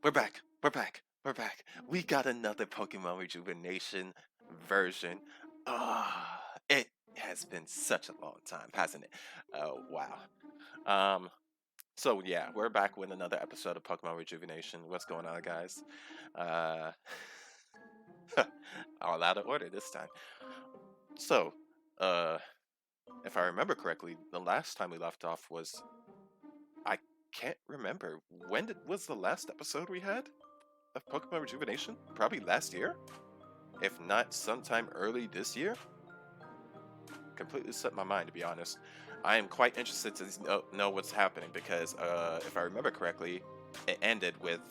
We're back. We're back. We're back. We got another Pokemon Rejuvenation version. It has been such a long time, hasn't it? Oh, wow. Um, so yeah, we're back with another episode of Pokemon Rejuvenation. What's going on, guys? Uh, all out of order this time. So, uh, if I remember correctly, the last time we left off was I can't remember was the last episode we had of Pokemon Rejuvenation? Probably last year? If not sometime early this year? Completely slipped my mind, to be honest. I am quite interested to know what's happening because, if I remember correctly, it ended with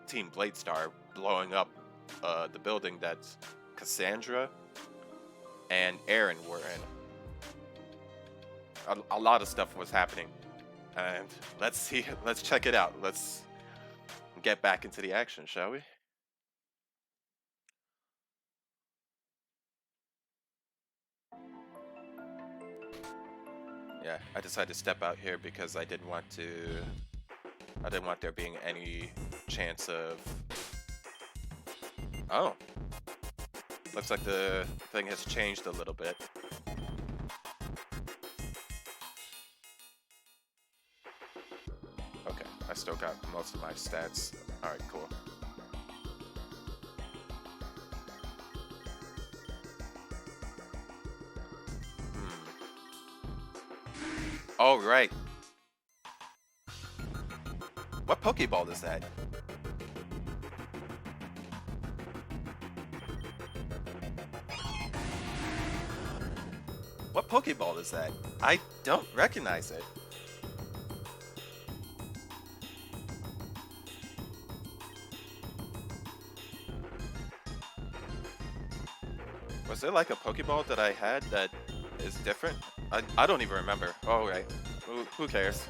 Team Bladestar blowing up the building that Cassandra and Aaron were in. A lot of stuff was happening, and let's check it out. Let's get back into the action, shall we? Yeah, I decided to step out here because I didn't want there being any chance of... Oh. Looks like the thing has changed a little bit. Okay, I still got most of my stats. Alright, cool. Alright. What Pokeball is that? What Pokeball is that? I don't recognize it. Was there like a Pokeball that I had that is different? I don't even remember. Oh, right. Who cares?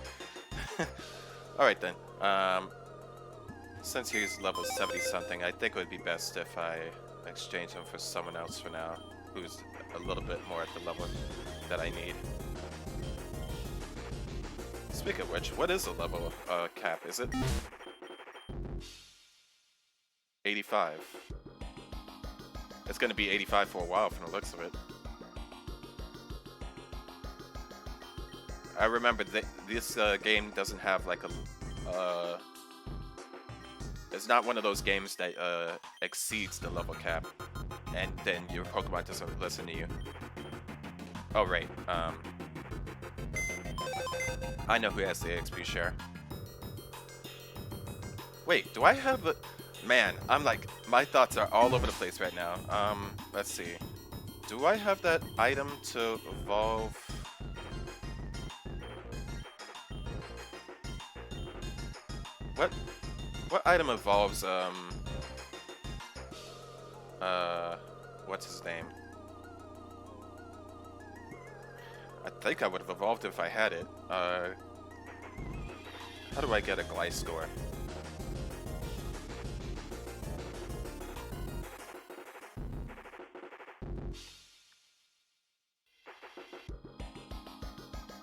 Alright then. Since he's level 70 something, I think it would be best if I exchange him for someone else for now, who's a little bit more at the level that I need. Speaking of which, what is the level cap? Is it 85? It's gonna be 85 for a while from the looks of it. I remember this game doesn't have like a... it's not one of those games that exceeds the level cap, and then your Pokemon doesn't listen to you. Oh, right. I know who has the XP share. Wait, do I have a... Man, I'm like... My thoughts are all over the place right now. Let's see. Do I have that item to evolve... What item evolves, what's his name? I think I would have evolved if I had it. How do I get a Gliscor?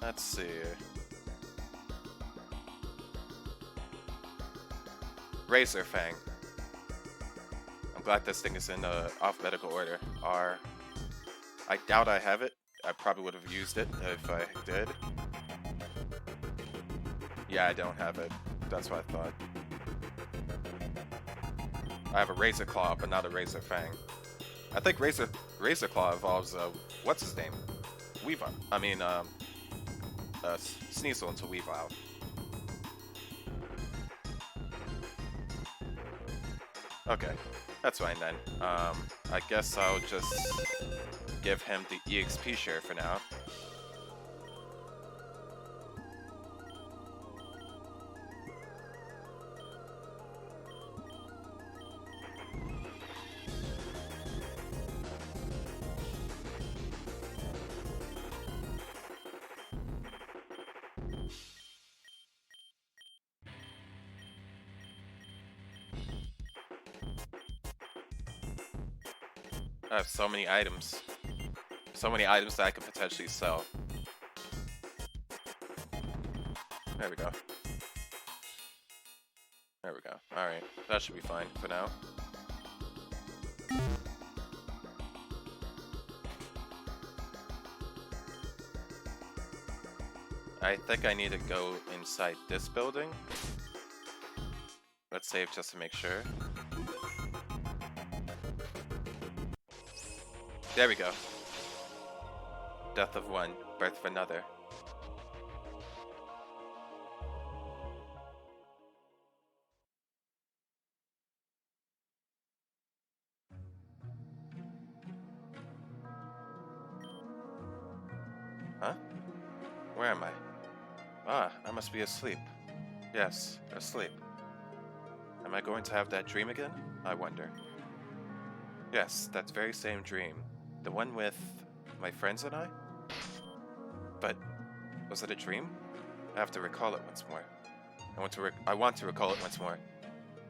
Let's see. Razor Fang. I'm glad this thing is in alphabetical order. R. I doubt I have it. I probably would have used it if I did. Yeah, I don't have it. That's what I thought. I have a Razor Claw, but not a Razor Fang. I think Razor Claw evolves, what's his name? Weavile. I mean, Sneasel into Weavile. Okay, that's fine then. I guess I'll just give him the EXP share for now. I have so many items. So many items that I could potentially sell. There we go. There we go. Alright, that should be fine for now. I think I need to go inside this building. Let's save just to make sure. There we go. Death of one, birth of another. Huh? Where am I? Ah, I must be asleep. Yes, asleep. Am I going to have that dream again? I wonder. Yes, that very same dream. The one with my friends and I? But was it a dream? I have to recall it once more. I want to recall it once more.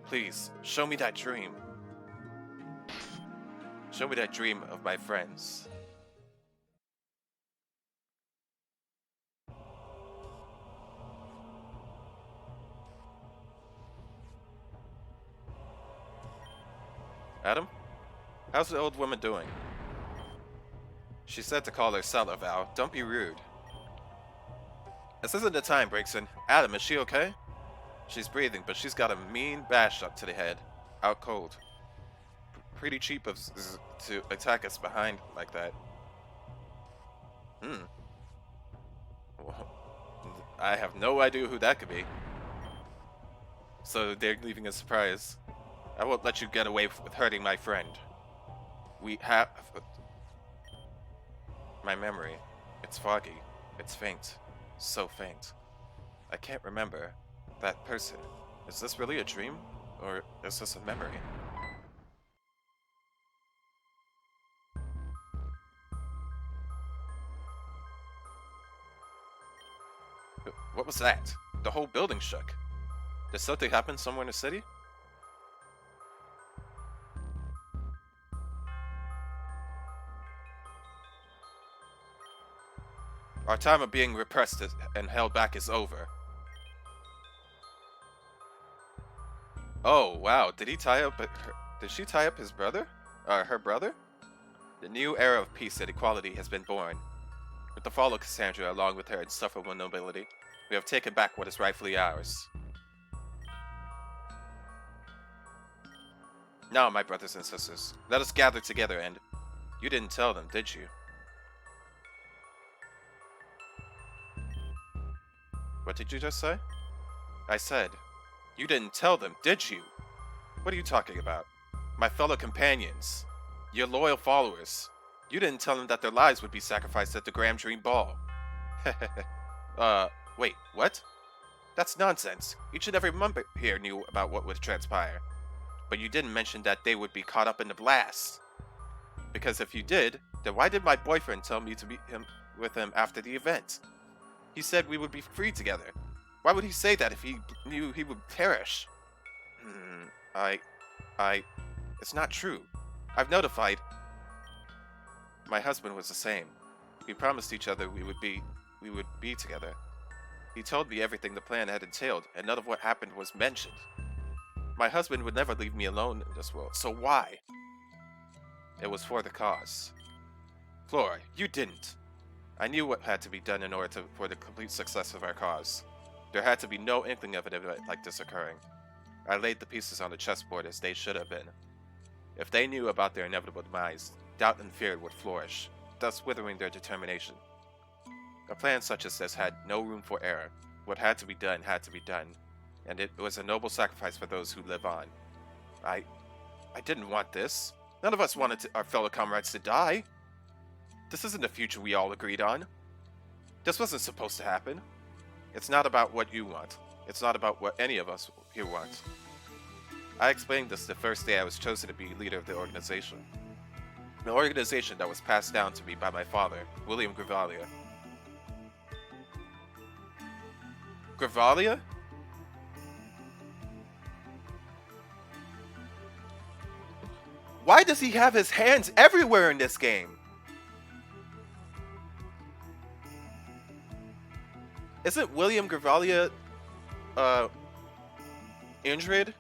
Please, show me that dream. Show me that dream of my friends. Adam? How's the old woman doing? She said to call her cellar, Val. Don't be rude. This isn't the time, Brigson. Adam, is she okay? She's breathing, but she's got a mean bash up to the head. Out cold. Pretty cheap of to attack us behind like that. Well, I have no idea who that could be. So they're leaving a surprise. I won't let you get away with hurting my friend. We have... My memory. It's foggy. It's faint. So faint. I can't remember. That person. Is this really a dream? Or is this a memory? What was that? The whole building shook. Did something happen somewhere in the city? Our time of being repressed and held back is over. Oh, wow. Did she tie up his brother? Her brother? The new era of peace and equality has been born. With the fall of Cassandra, along with her insufferable nobility, we have taken back what is rightfully ours. Now, my brothers and sisters, let us gather together and... You didn't tell them, did you? What did you just say? I said, you didn't tell them, did you? What are you talking about? My fellow companions. Your loyal followers. You didn't tell them that their lives would be sacrificed at the Grand Dream Ball. Wait, what? That's nonsense. Each and every member here knew about what would transpire. But you didn't mention that they would be caught up in the blast. Because if you did, then why did my boyfriend tell me to be with him after the event? He said we would be free together. Why would he say that if he knew he would perish? It's not true. I've notified. My husband was the same. We promised each other we would be together. He told me everything the plan had entailed, and none of what happened was mentioned. My husband would never leave me alone in this world, so why? It was for the cause. Flora, you didn't. I knew what had to be done in order for the complete success of our cause. There had to be no inkling of an event like this occurring. I laid the pieces on the chessboard as they should have been. If they knew about their inevitable demise, doubt and fear would flourish, thus withering their determination. A plan such as this had no room for error. What had to be done, and it was a noble sacrifice for those who live on. I didn't want this. None of us wanted our fellow comrades to die. This isn't the future we all agreed on. This wasn't supposed to happen. It's not about what you want. It's not about what any of us here want. I explained this the first day I was chosen to be leader of the organization. An organization that was passed down to me by my father, William Gravalia. Gravalia? Why does he have his hands everywhere in this game? Isn't William Gravalia, Indrid?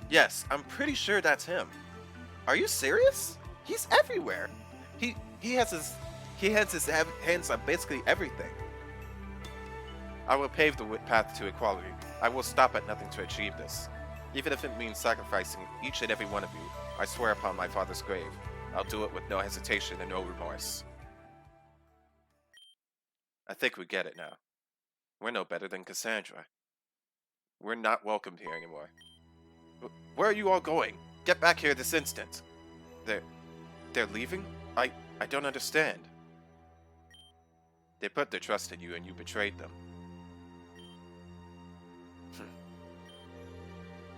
Yes, I'm pretty sure that's him. Are you serious? He's everywhere. He he has his he has his hands on basically everything. I will pave the path to equality. I will stop at nothing to achieve this. Even if it means sacrificing each and every one of you, I swear upon my father's grave, I'll do it with no hesitation and no remorse. I think we get it now. We're no better than Cassandra. We're not welcomed here anymore. Where are you all going? Get back here this instant. They're leaving? I don't understand. They put their trust in you and you betrayed them.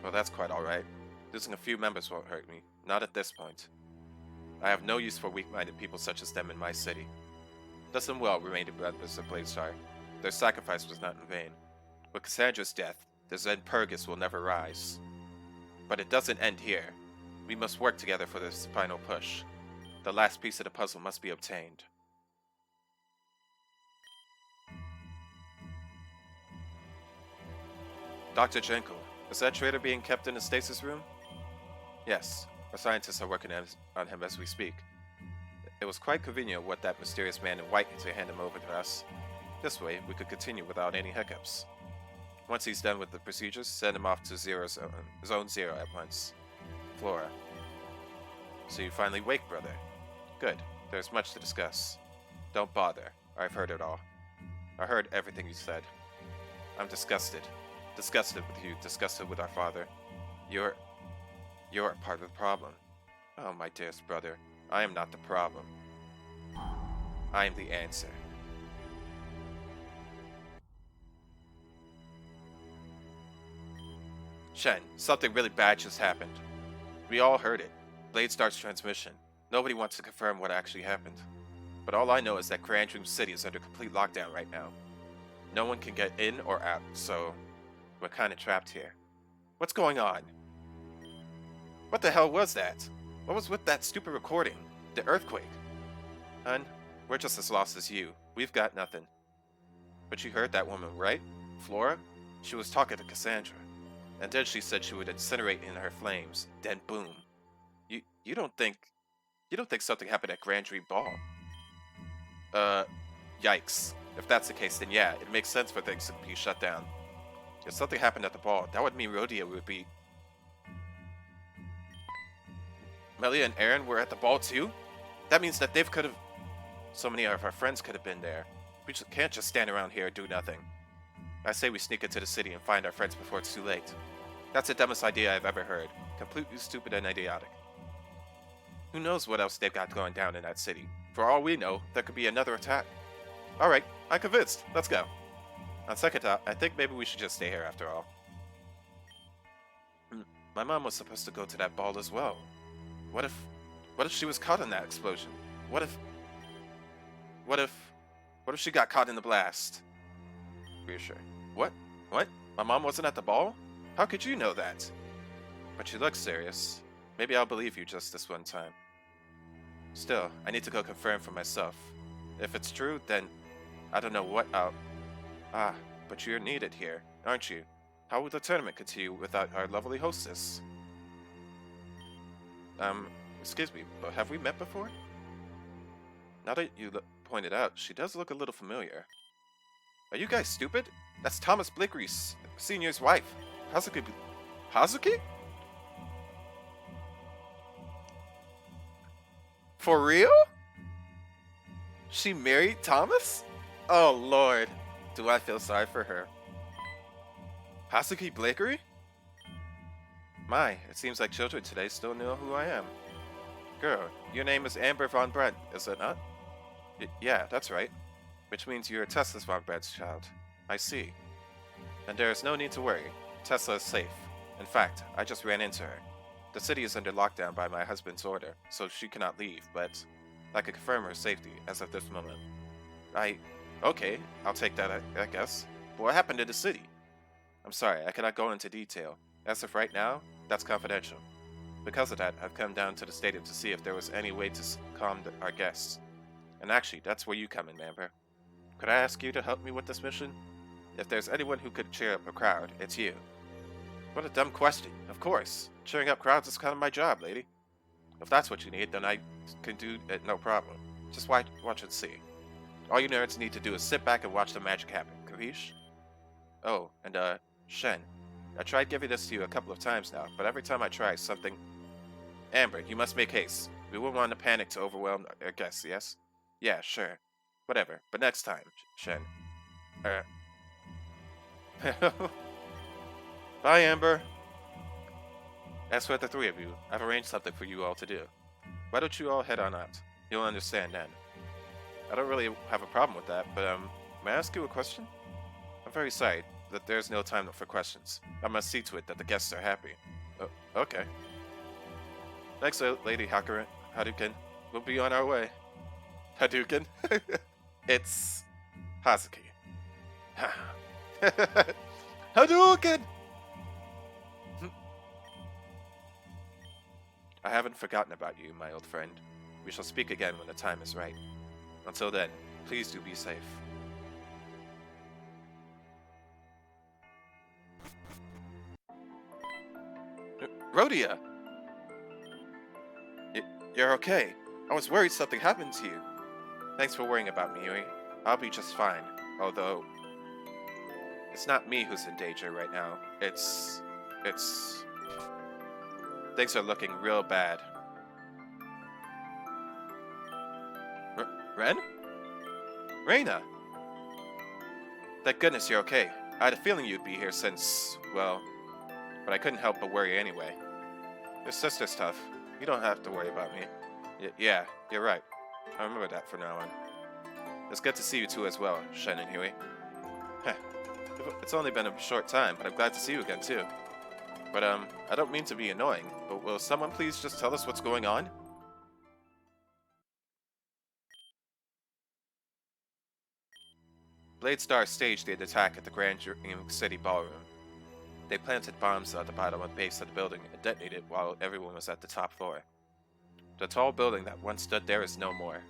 Well, that's quite alright. Losing a few members won't hurt me. Not at this point. I have no use for weak-minded people such as them in my city. Thus and well remained members of Bladestar. Their sacrifice was not in vain. With Cassandra's death, the Zen Purgus will never rise. But it doesn't end here. We must work together for this final push. The last piece of the puzzle must be obtained. Dr. Jenkel, is that traitor being kept in the stasis room? Yes, our scientists are working on him as we speak. It was quite convenient what that mysterious man in white to hand him over to us. This way, we could continue without any hiccups. Once he's done with the procedures, send him off to Zone 0 at once. Flora. So you finally wake, brother. Good. There's much to discuss. Don't bother. I've heard it all. I heard everything you said. I'm disgusted. Disgusted with you, disgusted with our father. You're part of the problem. Oh, my dearest brother, I am not the problem. I am the answer. Shen, something really bad just happened. We all heard it. Bladestar's transmission. Nobody wants to confirm what actually happened. But all I know is that Grand Dream City is under complete lockdown right now. No one can get in or out, so we're kinda trapped here. What's going on? What the hell was that? What was with that stupid recording? The earthquake? Hun, we're just as lost as you. We've got nothing. But you heard that woman, right? Flora? She was talking to Cassandra. And then she said she would incinerate in her flames. Then boom. You don't think something happened at Grand Dream Ball? Yikes. If that's the case, then yeah, it makes sense for things to be shut down. If something happened at the ball, that would mean Rhodia would be... Melia and Aaron were at the ball too? That means that so many of our friends could have been there. We can't just stand around here and do nothing. I say we sneak into the city and find our friends before it's too late. That's the dumbest idea I've ever heard. Completely stupid and idiotic. Who knows what else they've got going down in that city? For all we know, there could be another attack. Alright, I'm convinced. Let's go. On second thought, I think maybe we should just stay here after all. My mom was supposed to go to that ball as well. What if she was caught in that explosion? What if she got caught in the blast? Reassure. What? My mom wasn't at the ball? How could you know that? But you look serious. Maybe I'll believe you just this one time. Still, I need to go confirm for myself. If it's true, then I don't know what I'll... Ah, but you're needed here, aren't you? How will the tournament continue without our lovely hostess? Excuse me, but have we met before? Now that you pointed out, she does look a little familiar. Are you guys stupid? That's Thomas Blickery, Senior's wife. Hazuki? For real? She married Thomas? Oh lord, do I feel sorry for her. Hazuki Blickery? My, it seems like children today still know who I am. Girl, your name is Amber Von Brent, is it not? Yeah, that's right. Which means you're Tesla's Von Brent's child. I see. And there is no need to worry. Tesla is safe. In fact, I just ran into her. The city is under lockdown by my husband's order, so she cannot leave, but I can confirm her safety as of this moment. Okay, I'll take that, I guess. But what happened in the city? I'm sorry, I cannot go into detail. As of right now, that's confidential. Because of that, I've come down to the stadium to see if there was any way to calm our guests. And actually, that's where you come in, Amber. Could I ask you to help me with this mission? If there's anyone who could cheer up a crowd, it's you. What a dumb question. Of course. Cheering up crowds is kind of my job, lady. If that's what you need, then I can do it no problem. Just watch and see. All you nerds need to do is sit back and watch the magic happen, capiche? Oh, and Shen. I tried giving this to you a couple of times now, but every time I try, something... Amber, you must make haste. We wouldn't want to panic to overwhelm our guests, yes? Yeah, sure. Whatever, but next time, Shen. Bye, Amber. As for the three of you, I've arranged something for you all to do. Why don't you all head on out? You'll understand then. I don't really have a problem with that, but, may I ask you a question? I'm very sorry that there's no time for questions. I must see to it that the guests are happy. Okay. Thanks, Lady Hadouken. We'll be on our way. Hadouken? It's... Hazuki. Hadouken! I haven't forgotten about you, my old friend. We shall speak again when the time is right. Until then, please do be safe. Rhodia! You're okay. I was worried something happened to you. Thanks for worrying about me, Yui. I'll be just fine. Although, it's not me who's in danger right now. It's... Things are looking real bad. Ren? Reina! Thank goodness you're okay. I had a feeling you'd be here since, well... But I couldn't help but worry anyway. Your sister's tough. You don't have to worry about me. Yeah, you're right. I remember that from now on. It's good to see you two as well, Shen and Huey. Heh. It's only been a short time, but I'm glad to see you again too. But I don't mean to be annoying, but will someone please just tell us what's going on? Bladestar staged the attack at the Grand Dream City Ballroom. They planted bombs at the bottom and base of the building and detonated while everyone was at the top floor. The tall building that once stood there is no more.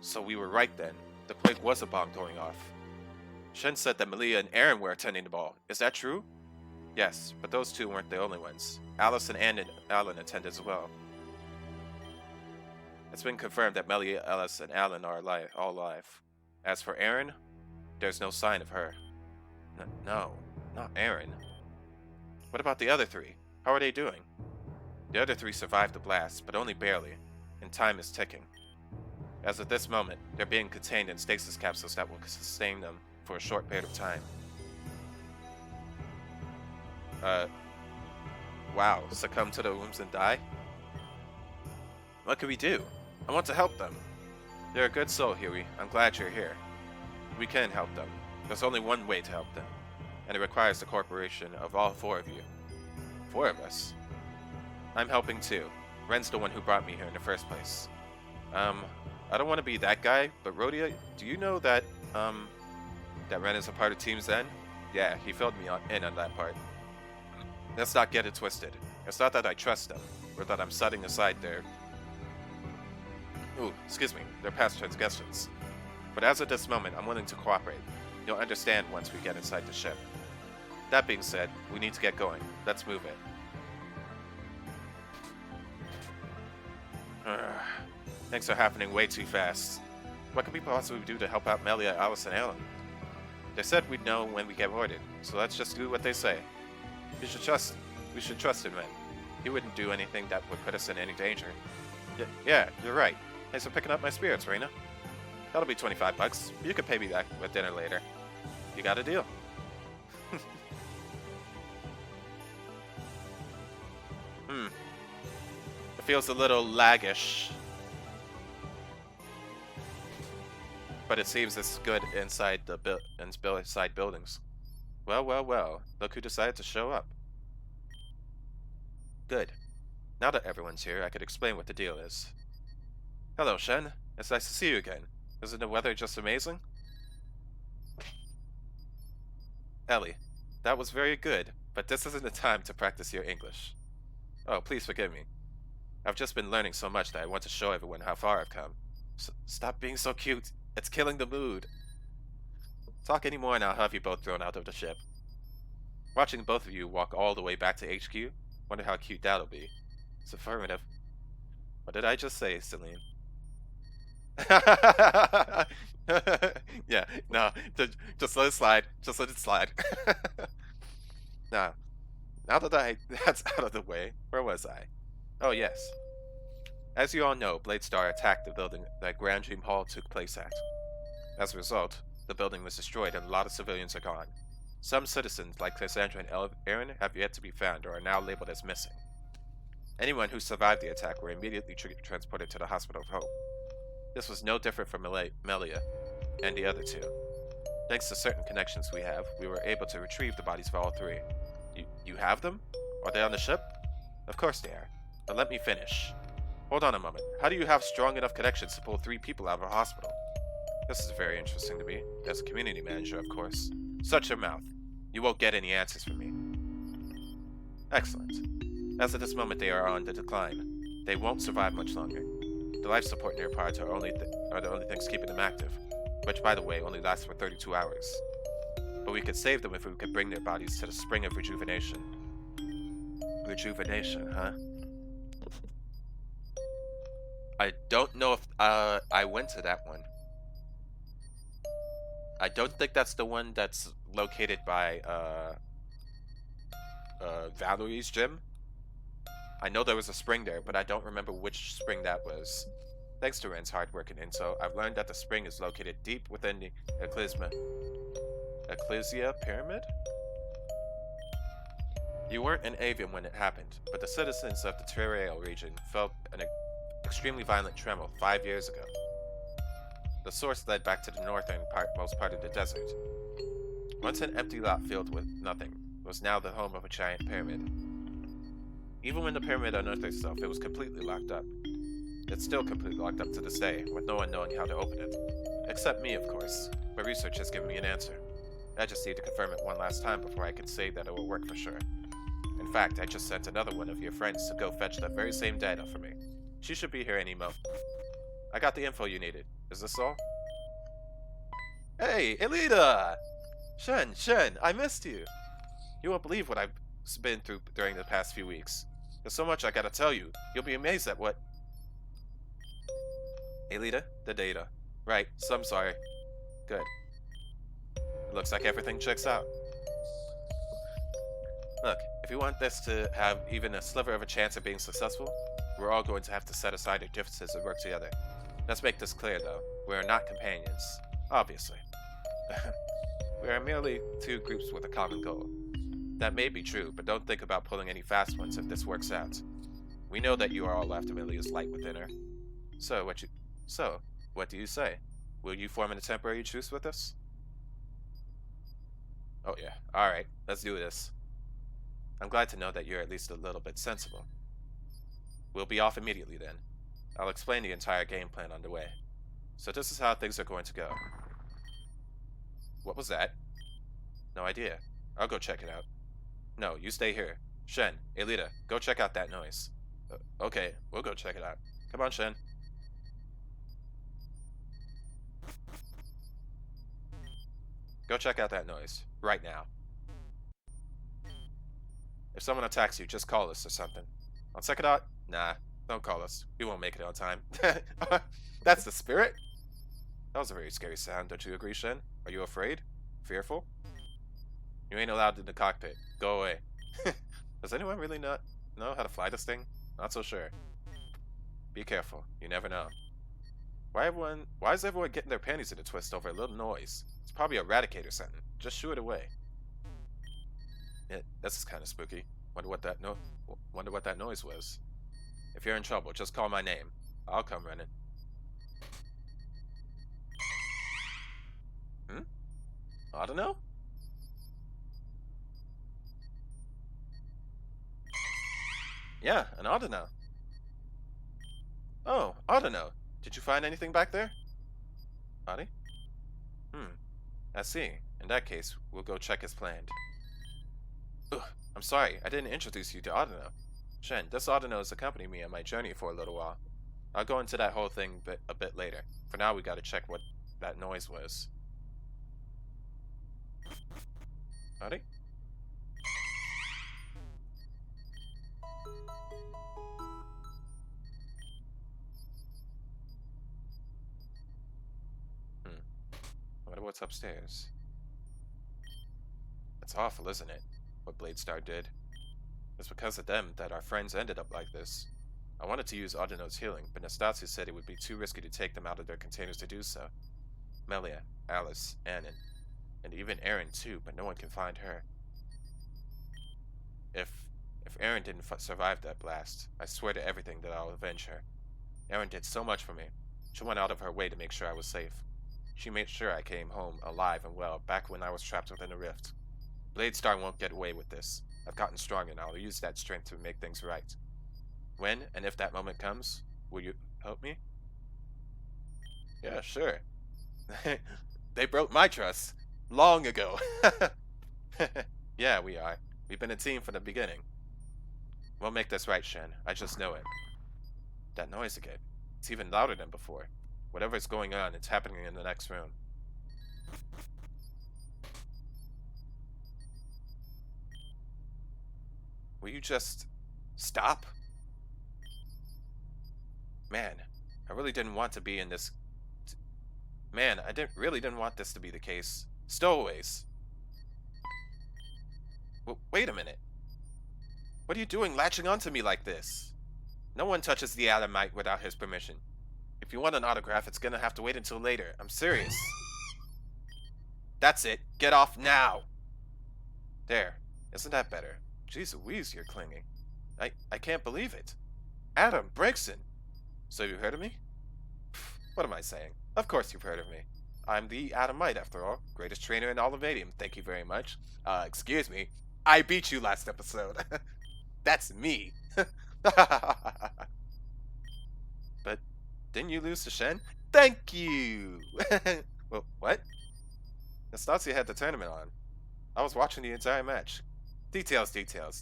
So we were right then. The plague was a bomb going off. Shen said that Malia and Aaron were attending the ball. Is that true? Yes, but those two weren't the only ones. Alice and Ann and Alan attended as well. It's been confirmed that Malia, Alice, and Alan are all alive. As for Aaron, there's no sign of her. No, not Aaron. What about the other three? How are they doing? The other three survived the blast, but only barely, and time is ticking. As of this moment, they're being contained in stasis capsules that will sustain them for a short period of time. Wow, succumb to the wounds and die? What can we do? I want to help them. They're a good soul, Huey. I'm glad you're here. We can help them. There's only one way to help them, and it requires the cooperation of all four of you. 4 of us? I'm helping too. Ren's the one who brought me here in the first place. I don't want to be that guy, but Rhodia, do you know that, that Ren is a part of Team Zen? Yeah, he filled me in on that part. Let's not get it twisted. It's not that I trust them, or that I'm setting aside their... their past transgressions. But as of this moment, I'm willing to cooperate. You'll understand once we get inside the ship. That being said, we need to get going. Let's move it. Things are happening way too fast. What can we possibly do to help out Melia, Alice, and Alan? They said we'd know when we get ordered, so let's just do what they say. We should trust in Ren. He wouldn't do anything that would put us in any danger. Yeah, you're right. Thanks for picking up my spirits, Reina. That'll be $25. You can pay me back with dinner later. You got a deal. It feels a little laggish. But it seems it's good inside the inside buildings. Well. Look who decided to show up. Good. Now that everyone's here, I could explain what the deal is. Hello, Shen. It's nice to see you again. Isn't the weather just amazing? Ellie, that was very good, but this isn't the time to practice your English. Oh, please forgive me. I've just been learning so much that I want to show everyone how far I've come. Stop being so cute. It's killing the mood. Talk anymore and I'll have you both thrown out of the ship. Watching both of you walk all the way back to HQ, wonder how cute that'll be. It's affirmative. What did I just say, Celine? Yeah, no, just let it slide. Just let it slide. Now that that's out of the way, where was I? Oh, yes. As you all know, Bladestar attacked the building that Grand Dream Hall took place at. As a result, the building was destroyed and a lot of civilians are gone. Some citizens, like Cassandra and Aaron, have yet to be found or are now labeled as missing. Anyone who survived the attack were immediately transported to the Hospital of Hope. This was no different from Melia and the other two. Thanks to certain connections we have, we were able to retrieve the bodies of all three. You have them? Are they on the ship? Of course they are. But let me finish. Hold on a moment. How do you have strong enough connections to pull 3 people out of a hospital? This is very interesting to me, as a community manager, of course. Shut your mouth. You won't get any answers from me. Excellent. As of this moment, they are on the decline. They won't survive much longer. The life support near pods are the only things keeping them active, which, by the way, only lasts for 32 hours. But we could save them if we could bring their bodies to the Spring of Rejuvenation. Rejuvenation, huh? I don't know if I went to that one. I don't think that's the one that's located by Valerie's gym. I know there was a spring there, but I don't remember which spring that was. Thanks to Ren's hard work and info, I've learned that the spring is located deep within the Ecclesia Pyramid? You weren't in Avium when it happened, but the citizens of the Terrail region felt an extremely violent tremor 5 years ago. The source led back to the most part of the desert. Once an empty lot filled with nothing, it was now the home of a giant pyramid. Even when the pyramid unearthed itself, it was completely locked up. It's still completely locked up to this day, with no one knowing how to open it. Except me, of course. My research has given me an answer. I just need to confirm it one last time before I can say that it will work for sure. In fact, I just sent another one of your friends to go fetch that very same data for me. She should be here any moment. I got the info you needed. Is this all? Hey, Elita! Shen, I missed you. You won't believe what I've been through during the past few weeks. There's so much I gotta tell you. You'll be amazed at what... Elita, the data. Right, so I'm sorry. Good. It looks like everything checks out. Look, if you want this to have even a sliver of a chance of being successful, we're all going to have to set aside our differences and work together. Let's make this clear, though. We are not companions. Obviously. We are merely 2 groups with a common goal. That may be true, but don't think about pulling any fast ones if this works out. We know that you are all after Amelia's light within her. So, what do you say? Will you form a temporary truce with us? Oh yeah, alright, let's do this. I'm glad to know that you're at least a little bit sensible. We'll be off immediately then. I'll explain the entire game plan on the way. So this is how things are going to go. What was that? No idea. I'll go check it out. No, you stay here. Shen, Elita, go check out that noise. Okay, we'll go check it out. Come on, Shen. Go check out that noise. Right now. If someone attacks you, just call us or something. On second thought, nah, don't call us. We won't make it on time. That's the spirit? That was a very scary sound, don't you agree, Shen? Are you afraid? Fearful? You ain't allowed in the cockpit. Go away. Does anyone really not know how to fly this thing? Not so sure. Be careful. You never know. Why is everyone getting their panties in a twist over a little noise? It's probably a Eradicator or something. Just shoo it away. Yeah, this is kind of spooky. Wonder what that noise was. If you're in trouble, just call my name. I'll come running. I don't know. Yeah, an Audino. Oh, Audino. Did you find anything back there? Body? I see. In that case, we'll go check as planned. Ugh, I'm sorry, I didn't introduce you to Audino. Shen, this Audino has accompanied me on my journey for a little while. I'll go into that whole thing a bit later. For now, we gotta check what that noise was. Buddy? Hmm. I wonder what's upstairs. It's awful, isn't it? What Bladestar did. It's because of them that our friends ended up like this. I wanted to use Audino's healing, but Nastasia said it would be too risky to take them out of their containers to do so. Melia, Alice, Annan, and even Erin too, but no one can find her. If Erin didn't survive that blast, I swear to everything that I'll avenge her. Erin did so much for me. She went out of her way to make sure I was safe. She made sure I came home alive and well back when I was trapped within a rift. Bladestar won't get away with this. I've gotten stronger and I'll use that strength to make things right. When and if that moment comes, will you help me? Yeah, sure. They broke my trust long ago. Yeah, we are. We've been a team from the beginning. We'll make this right, Shen. I just know it. That noise again. It's even louder than before. Whatever's going on, it's happening in the next room. Will you just stop? Man, I really didn't want to be in this. Man, I really didn't want this to be the case. Stowaways. Wait a minute. What are you doing latching onto me like this? No one touches the Adamite without his permission. If you want an autograph, it's gonna have to wait until later. I'm serious. That's it. Get off now. There. Isn't that better? Jeez Louise, you're clinging. I can't believe it. Adam, Brigson. So you heard of me? What am I saying? Of course you've heard of me. I'm the Adamite, after all. Greatest trainer in all of Vadium. Thank you very much. Excuse me. I beat you last episode. That's me. But didn't you lose to Shen? Thank you. Well, what? Nastasia had the tournament on. I was watching the entire match. Details.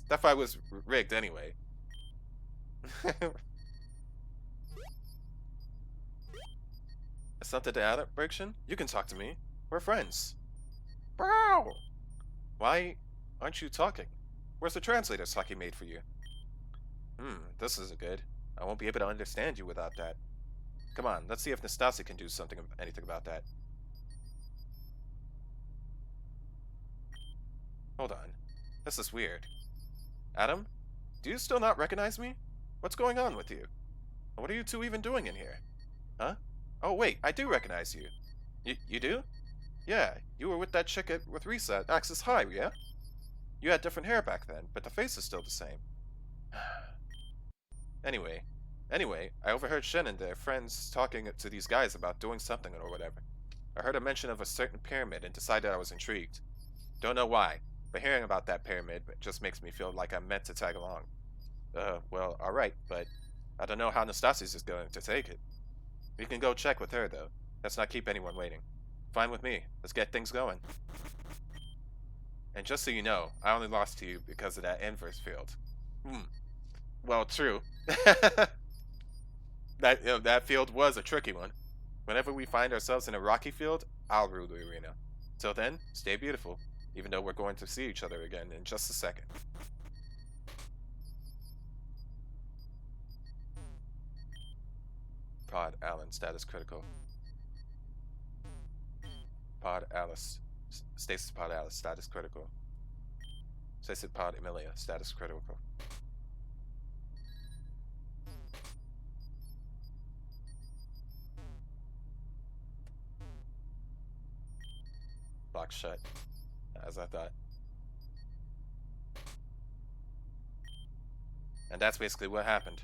That fight was rigged anyway. Something to add up, Briction? You can talk to me. We're friends. Bro! Why aren't you talking? Where's the translator Saki made for you? This isn't good. I won't be able to understand you without that. Come on, let's see if Nastasia can do anything about that. Hold on. This is weird. Adam? Do you still not recognize me? What's going on with you? What are you two even doing in here? Huh? Oh wait, I do recognize you. You do? Yeah, you were with that chick with Risa at Axis High, yeah? You had different hair back then, but the face is still the same. Anyway, I overheard Shen and their friends talking to these guys about doing something or whatever. I heard a mention of a certain pyramid and decided I was intrigued. Don't know why, but hearing about that pyramid just makes me feel like I'm meant to tag along. Well, alright, but I don't know how Nastasia's is going to take it. We can go check with her, though. Let's not keep anyone waiting. Fine with me. Let's get things going. And just so you know, I only lost to you because of that inverse field. Well, true. That field was a tricky one. Whenever we find ourselves in a rocky field, I'll rule the arena. Till then, stay beautiful, even though we're going to see each other again in just a second. Pod Allen, status critical. Pod Alice. Stasis Pod Alice, status critical. Stasis Pod Emilia, status critical. Locked shut, as I thought. And that's basically what happened.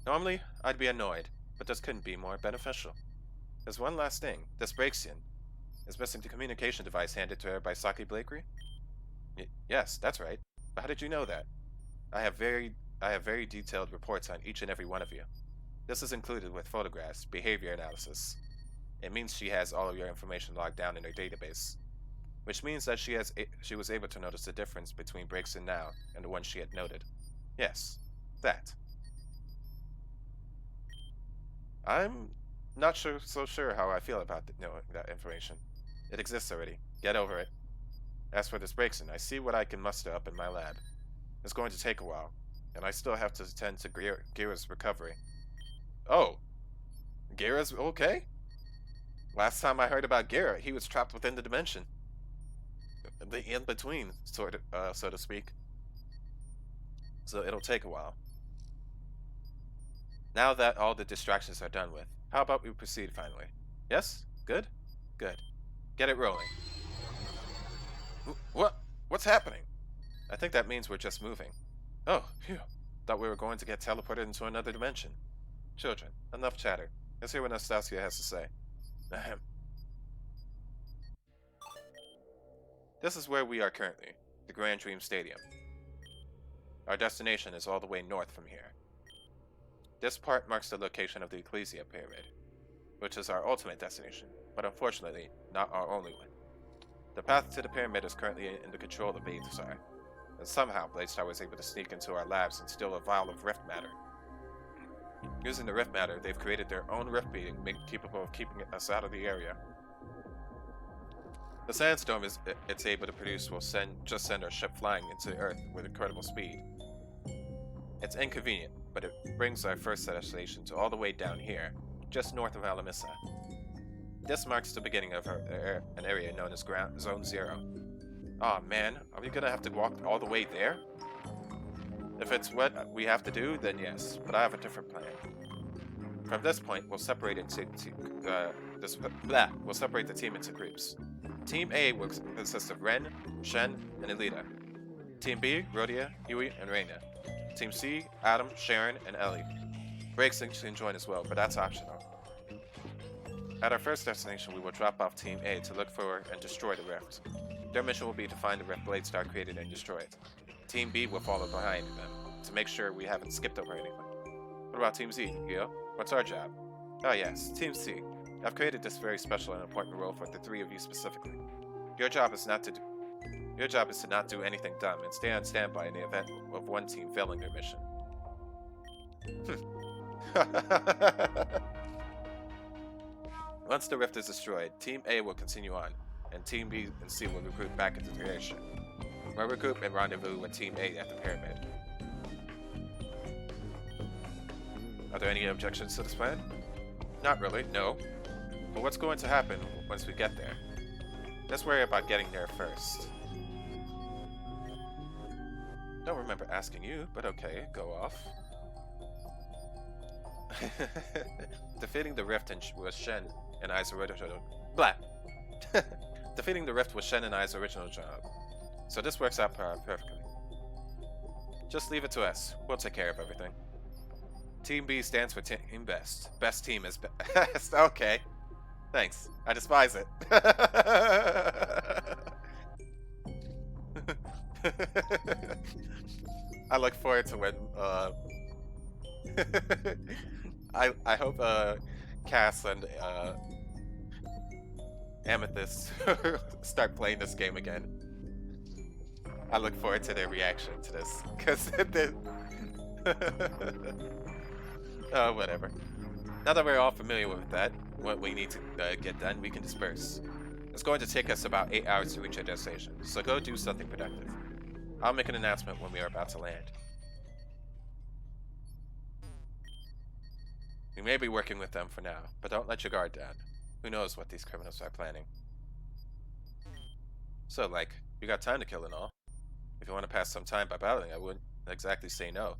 Normally, I'd be annoyed, but this couldn't be more beneficial. There's one last thing. This BACKSTABBED is missing the communication device handed to her by Saki Blakery? Yes, that's right. But how did you know that? I have very detailed reports on each and every one of you. This is included with photographs, behavior analysis. It means she has all of your information logged down in her database. Which means that she was able to notice the difference between BACKSTABBED now and the one she had noted. Yes, that. I'm not so sure how I feel about knowing that information. It exists already. Get over it. As for this Braixen, I see what I can muster up in my lab. It's going to take a while, and I still have to attend to Gira's recovery. Oh, Gira's okay? Last time I heard about Gira, he was trapped within the dimension. The in-between, so to speak. So it'll take a while. Now that all the distractions are done with, how about we proceed finally? Yes? Good? Good. Get it rolling. What? What's happening? I think that means we're just moving. Oh, phew. Thought we were going to get teleported into another dimension. Children, enough chatter. Let's hear what Nastasia has to say. Ahem. This is where we are currently, the Grand Dream Stadium. Our destination is all the way north from here. This part marks the location of the Ecclesia Pyramid, which is our ultimate destination, but unfortunately, not our only one. The path to the pyramid is currently in the control of Bladestar, and somehow Bladestar was able to sneak into our labs and steal a vial of rift matter. Using the rift matter, they've created their own rift being capable of keeping us out of the area. The sandstorm it's able to produce will just send our ship flying into the Earth with incredible speed. It's inconvenient, but it brings our first destination to all the way down here, just north of Alamissa. This marks the beginning of an area known as Zone Zero. Aw man, are we gonna have to walk all the way there? If it's what we have to do, then yes, but I have a different plan. From this point, we'll separate we'll separate the team into groups. Team A will consist of Ren, Shen, and Elita. Team B, Rhodia, Huey, and Reina. Team C, Adam, Sharon, and Ellie. Braixen can join as well, but that's optional. At our first destination, we will drop off Team A to look for and destroy the rift. Their mission will be to find the rift Bladestar created and destroy it. Team B will follow behind them to make sure we haven't skipped over anything. What about Team Z, Gio? What's our job? Oh yes, Team C. I've created this very special and important role for the three of you specifically. Your job is to not do anything dumb and stay on standby in the event of one team failing their mission. Once the rift is destroyed, Team A will continue on, and Team B and C will recruit back into the creation. We'll regroup and rendezvous with Team A at the pyramid. Are there any objections to this plan? Not really, no. But what's going to happen once we get there? Let's worry about getting there first. Don't remember asking you, but okay, go off. Defeating the rift was Shen and I's original Defeating the rift was Shen and I's original job. So this works out perfectly. Just leave it to us. We'll take care of everything. Team B stands for Team Best. Best team is best. Okay. Thanks. I despise it. I look forward to when I hope Cass and Amethyst start playing this game again. I look forward to their reaction to this, because oh, whatever. Now that we're all familiar with that, what we need to get done, we can disperse. It's going to take us about 8 hours to reach our destination, so go do something productive. I'll make an announcement when we are about to land. We may be working with them for now, but don't let your guard down. Who knows what these criminals are planning. So, like, you got time to kill and all. If you want to pass some time by battling, I wouldn't exactly say no.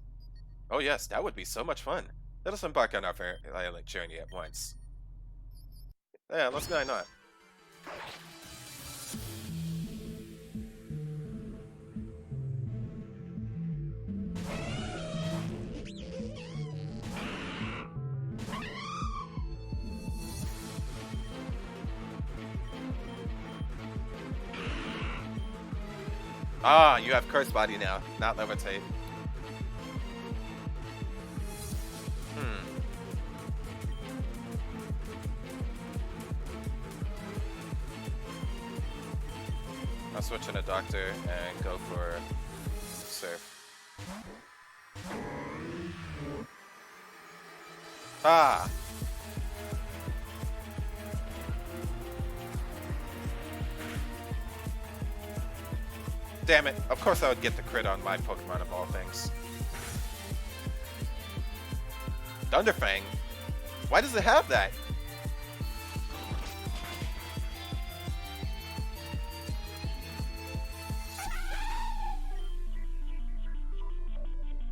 Oh yes, that would be so much fun. Let us embark on our violent journey at once. Yeah, let's go not. Ah, you have Curse Body now, not Levitate. I'll switch in a Doctor and go for Surf. Ah! Damn it. Of course I would get the crit on my Pokemon of all things. Thunderfang? Why does it have that?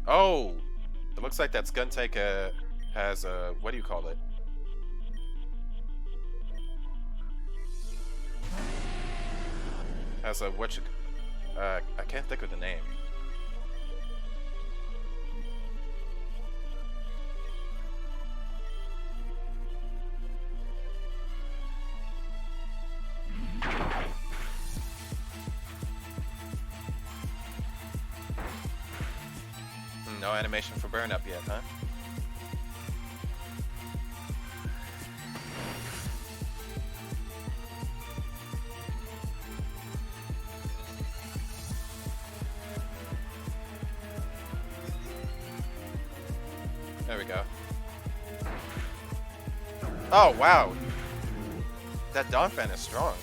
Oh! It looks like that Skuntank has a... what do you call it? Has a... I can't think of the name. No animation for burn up yet, huh? There we go. Oh, wow. That Donphan is strong.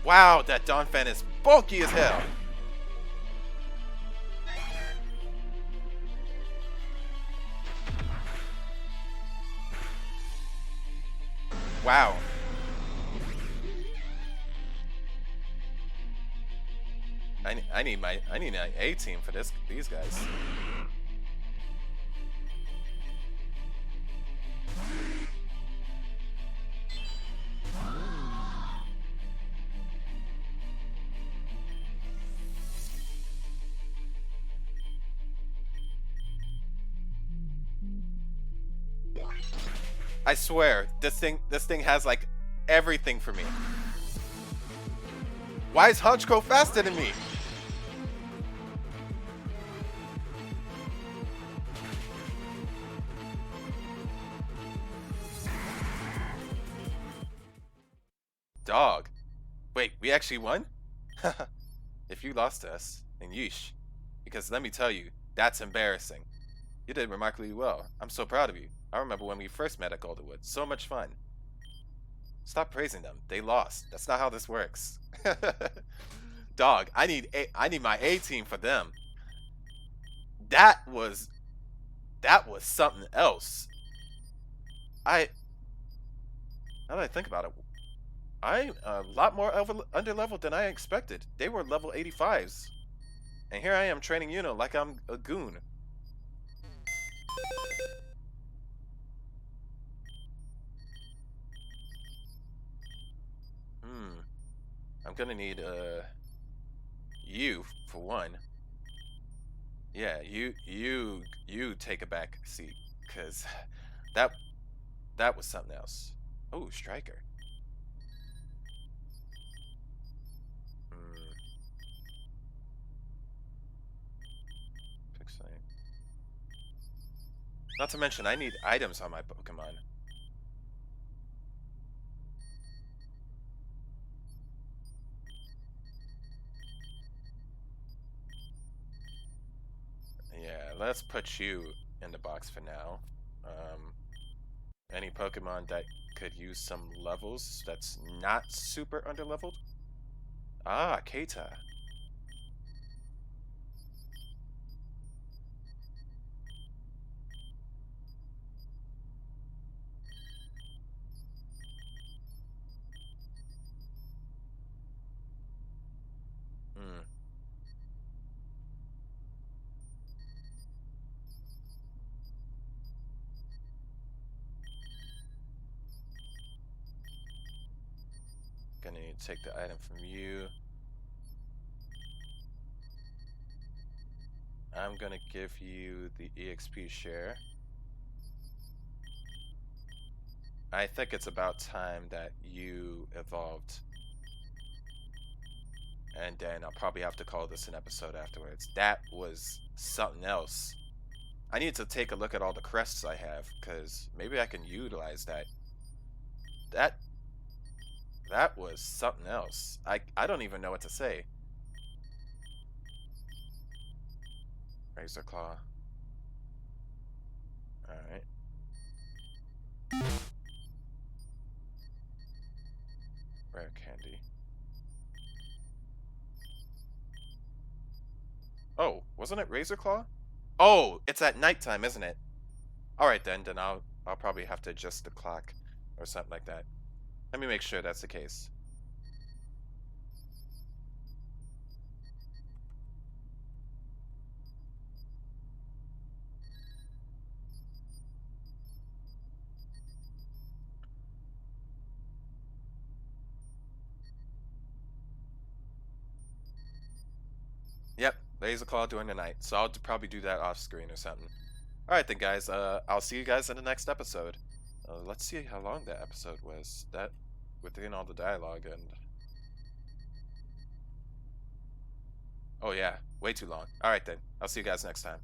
Wow, that Donphan is bulky as hell. Wow. I need my A team for these guys. I swear, this thing has like everything for me. Why is Honchko faster than me? Dog. Wait, we actually won? If you lost to us, then yeesh. Because let me tell you, that's embarrassing. You did remarkably well. I'm so proud of you. I remember when we first met at Goldenwood. So much fun. Stop praising them. They lost. That's not how this works. Dog, I need my A team for them. That was something else. Now that I think about it, I'm a lot more under-leveled than I expected. They were level 85s. And here I am training Yuno like I'm a goon. I'm gonna need you for one. Yeah, you take a back seat, cause that was something else. Oh, Striker. Not to mention, I need items on my Pokemon. Yeah, let's put you in the box for now. Any Pokemon that could use some levels that's not super underleveled? Ah, Keita. Gonna need to take the item from you. I'm gonna give you the EXP share. I think it's about time that you evolved. and then I'll probably have to call this an episode afterwards. That was something else. I need to take a look at all the crests I have, because maybe I can utilize that. That was something else. I don't even know what to say. Razor Claw. Alright. Rare candy. Oh, wasn't it Razor Claw? Oh, it's at nighttime, isn't it? Alright then I'll probably have to adjust the clock or something like that. Let me make sure that's the case. Yep, Laser Claw during the night. So I'll probably do that off screen or something. Alright then guys, I'll see you guys in the next episode. Let's see how long that episode was. That within all the dialogue and oh yeah, way too long. Alright then. I'll see you guys next time.